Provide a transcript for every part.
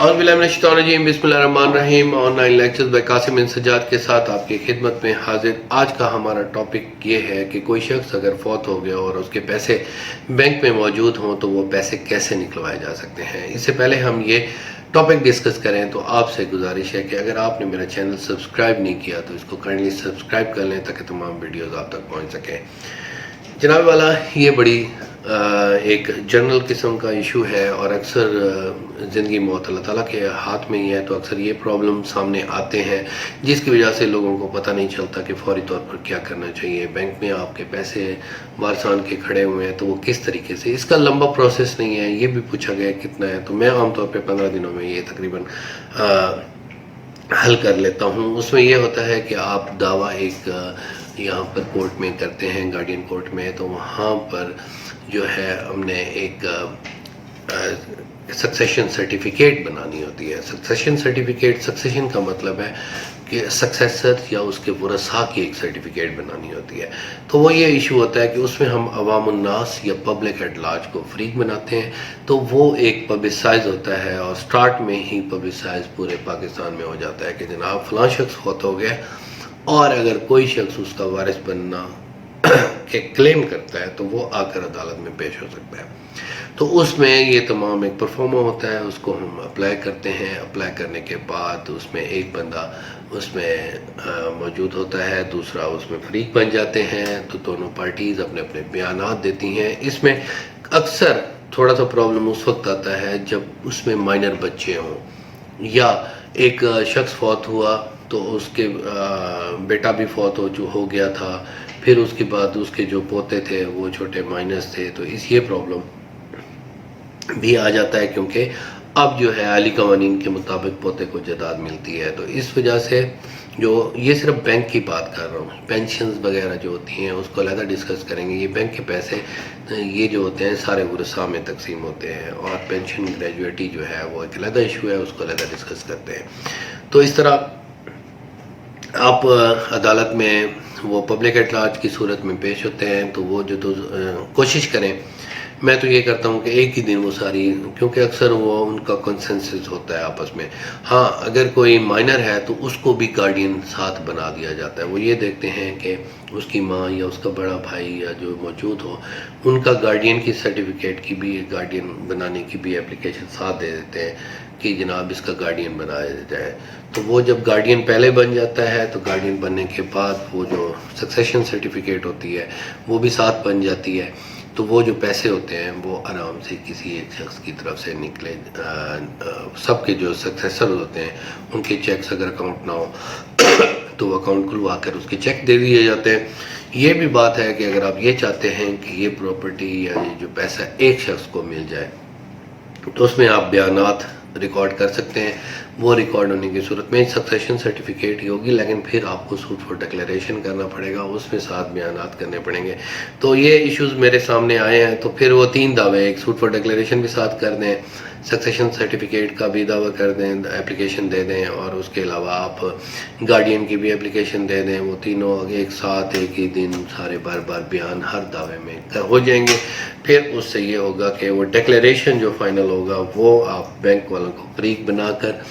बिस्मिल्लाहिर्रहमानिर्रहीम। Online lectures bye Qasim बिन सज्जाद के साथ आपकी खिदमत में हाजिर। आज का हमारा टॉपिक ये है कि कोई शख्स अगर फौत हो गया और उसके पैसे बैंक में मौजूद हों तो वो पैसे कैसे निकलवाए जा सकते हैं। इससे पहले हम ये टॉपिक डिस्कस करें तो आपसे गुजारिश है कि अगर आपने मेरा चैनल सब्सक्राइब नहीं किया तो इसको काइंडली सब्सक्राइब कर लें ताकि तमाम वीडियोज़ आप तक पहुँच सकें। जनाब वाला, ये बड़ी एक जनरल किस्म का इशू है और अक्सर ज़िंदगी मौत अल्लाह ताला के हाथ में ही है, तो अक्सर ये प्रॉब्लम सामने आते हैं जिसकी वजह से लोगों को पता नहीं चलता कि फौरी तौर पर क्या करना चाहिए। बैंक में आपके पैसे वारसान के खड़े हुए हैं तो वो किस तरीके से, इसका लंबा प्रोसेस नहीं है। ये भी पूछा गया कितना है, तो मैं आमतौर पर 15 दिनों में ये तकरीबन हल कर लेता हूँ। उसमें यह होता है कि आप दावा एक यहाँ पर कोर्ट में करते हैं, गार्डियन कोर्ट में, तो वहाँ पर जो है हमने एक सक्सेशन सर्टिफिकेट बनानी होती है। सक्सेशन सर्टिफिकेट, सक्सेशन का मतलब है कि सक्सेसर या उसके वरसा की एक सर्टिफिकेट बनानी होती है। तो वो ये इशू होता है कि उसमें हम अवामुन्नास या पब्लिक एट लार्ज को फ्रीक बनाते हैं, तो वो एक पब्लिसाइज होता है और स्टार्ट में ही पब्लिसाइज पूरे पाकिस्तान में हो जाता है कि जनाब फलां शख्स फौत हो गया, और अगर कोई शख्स उसका वारिस बनना के क्लेम करता है तो वो आकर अदालत में पेश हो सकता है। तो उसमें ये तमाम एक परफॉर्मा होता है, उसको हम अप्लाई करते हैं। अप्लाई करने के बाद उसमें एक बंदा उसमें मौजूद होता है, दूसरा उसमें फरीक बन जाते हैं, तो दोनों पार्टीज़ अपने अपने बयानात देती हैं। इसमें अक्सर थोड़ा सा प्रॉब्लम उस वक्त आता है जब उसमें माइनर बच्चे हों या एक शख्स फौत हुआ तो उसके बेटा भी फौत हो गया था, फिर उसके बाद उसके जो पोते थे वो छोटे माइनस थे, तो ये प्रॉब्लम भी आ जाता है क्योंकि अब जो है आली कवानीन के मुताबिक पोते को जदाद मिलती है। तो इस वजह से जो ये सिर्फ बैंक की बात कर रहा हूँ, पेंशन्स वगैरह जो होती हैं उसको अलग डिस्कस करेंगे। ये बैंक के पैसे ये जो होते हैं सारे वरसा में तकसीम होते हैं, और पेंशन ग्रेजुएटी जो है वो एक अलग इशू है, उसको अलग डिस्कस करते हैं। तो इस तरह आप अदालत में वो पब्लिक एट लार्ज की सूरत में पेश होते हैं, तो वो जो कोशिश करें, मैं तो ये करता हूँ कि एक ही दिन वो सारी, क्योंकि अक्सर वो उनका कंसेंसस होता है आपस में। हाँ, अगर कोई माइनर है तो उसको भी गार्डियन साथ बना दिया जाता है। वो ये देखते हैं कि उसकी माँ या उसका बड़ा भाई या जो मौजूद हो, उनका गार्डियन की सर्टिफिकेट की भी, गार्डियन बनाने की भी एप्लीकेशन साथ दे देते हैं कि जनाब इसका गार्डियन बनाया जाए। तो वो जब गार्डियन पहले बन जाता है तो गार्डियन बनने के बाद वो जो सक्सेशन सर्टिफिकेट होती है वो भी साथ बन जाती है। तो वो जो पैसे होते हैं वो आराम से किसी एक शख्स की तरफ से निकले, सबके जो सक्सेसर होते हैं उनके चेक्स अगर अकाउंट ना हो तो वो अकाउंट खुलवा कर उसके चेक दे दिए जाते हैं। ये भी बात है कि अगर आप ये चाहते हैं कि ये प्रॉपर्टी या ये जो पैसा एक शख्स को मिल जाए तो उसमें आप बयानात रिकॉर्ड कर सकते हैं। वो रिकॉर्ड होने की सूरत में सक्सेशन सर्टिफिकेट ही होगी, लेकिन फिर आपको सूट फॉर डिक्लेरेशन करना पड़ेगा, उसमें साथ बयानात करने पड़ेंगे। तो ये इश्यूज मेरे सामने आए हैं, तो फिर वो 3 दावे, एक सूट फॉर डिक्लेरेशन भी साथ कर दें, सक्सेशन सर्टिफिकेट का भी दावा कर दें, एप्लीकेशन दे दें, और उसके अलावा आप गार्डियन की भी एप्लीकेशन दे दें। वो तीनों एक साथ एक ही दिन सारे बार बार बयान हर दावे में हो जाएंगे। फिर उससे ये होगा कि वो डिक्लेरेशन जो फाइनल होगा वो आप बैंक वालों को फरीक बनाकर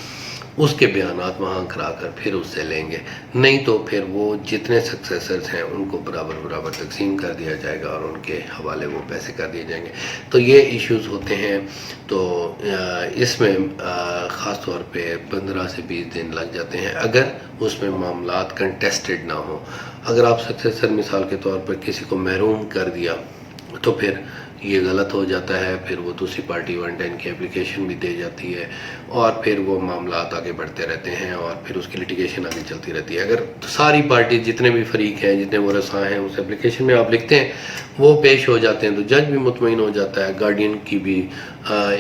उसके बयानात वहाँ कराकर फिर उससे लेंगे। नहीं तो फिर वो जितने सक्सेसर्स हैं उनको बराबर बराबर तकसीम कर दिया जाएगा और उनके हवाले वो पैसे कर दिए जाएंगे। तो ये इश्यूज़ होते हैं। तो इसमें ख़ास तौर पे 15 से 20 दिन लग जाते हैं अगर उसमें मामलात कंटेस्टेड ना हो। अगर आप सक्सेसर मिसाल के तौर पर किसी को महरूम कर दिया तो फिर ये गलत हो जाता है, फिर वो दूसरी पार्टी 110 की एप्लीकेशन भी दे जाती है और फिर वो मामलात आगे बढ़ते रहते हैं और फिर उसकी लिटिगेशन आगे चलती रहती है। अगर तो सारी पार्टी जितने भी फरीक हैं, जितने वरसा हैं, उस एप्लीकेशन में आप लिखते हैं, वो पेश हो जाते हैं, तो जज भी मुतमईन हो जाता है, गार्डियन की भी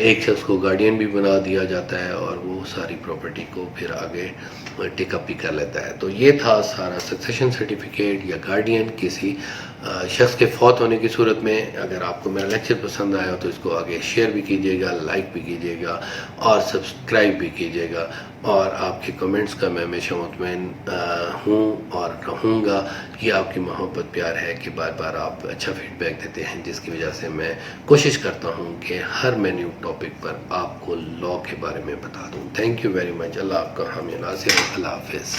एक शख्स को गार्डियन भी बना दिया जाता है और वो सारी प्रॉपर्टी को फिर आगे टेकअप भी कर लेता है। तो ये था सारा सक्सेशन सर्टिफिकेट या गार्डियन किसी शख्स के फौत होने की सूरत में। अगर आपको मेरा لیکچر پسند آیا تو اس کو آگے شیئر بھی کیجیے گا، لائک بھی کیجیے گا اور سبسکرائب بھی کیجیے گا، اور آپ کے کمنٹس کا میں ہمیشہ مطمئن ہوں اور رہوں گا. یہ آپ کی محبت پیار ہے کہ بار بار آپ اچھا فیڈ بیک دیتے ہیں، جس کی وجہ سے میں کوشش کرتا ہوں کہ ہر میں نیو ٹاپک پر آپ کو لا کے بارے میں بتا دوں. Thank you very much. اللہ آپ کا حامی ناصر. اللہ حافظ.